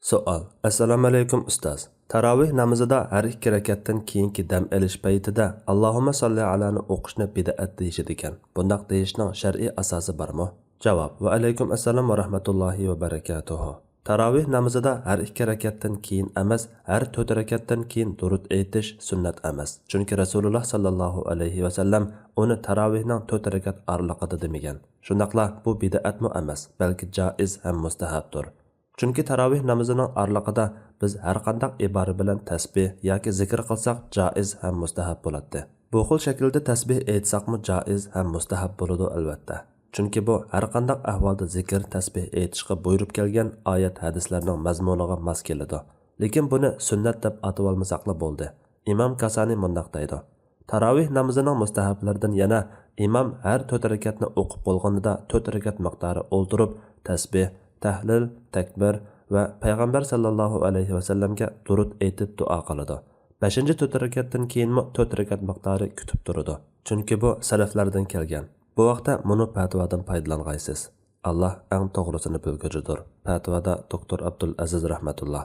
Savol. Assalomu alaykum ustoz. Tarovih namozida har ikki rakatdan keyingi dam olish paytida Allohumma solli alani o'qishni bid'at deyishadi ekan. Bundaq deyishning shar'iy asosi bormi? Javob. Va alaykum assalom va rahmatullohi va barakatuh. Tarovih namozida har ikki rakatdan keyin emas, har 4 rakatdan keyin durud aytish sunnat emas. Chunki Rasululloh sallallohu alayhi va sallam uni tarovihning 4 rakat oraliqida demagan. Shundaqla bu bid'atmi emas, balki joiz ham mustahabdir. Chunki tarovih namozining oraliqida biz har qanday ibora bilan tasbih yoki zikr qilsak joiz ham mustahab bo'ladi. Bu xil shaklda tasbih aytsaqmi joiz ham mustahab bo'ladi albatta. Chunki bu har qanday ahvolda zikr tasbih aytishga buyurib kelgan oyat hadislarning mazmuniga mos keladi. Lekin buni sunnat deb atab olmasaqla bo'ldi. Imom Kasani mundaq deydi: Tarovih namozining mustahablaridan yana imom har 4 rakatni o'qib bo'lganida 4 rakat miqdori o'ldirib tasbih, tahlil, takbir va payg'ambar sallallohu alayhi va sallamga durud aytib duo qiladi. 5-4 rakatdan keyinmi 4 rakat miqdori kutib turadi. Chunki bu salaflardan kelgan. Bu vaqtda buni fatvodan foydalangaysiz. Alloh eng to'g'risini bilguchidir. Fatvoda doktor Abdul Aziz rahmatulloh.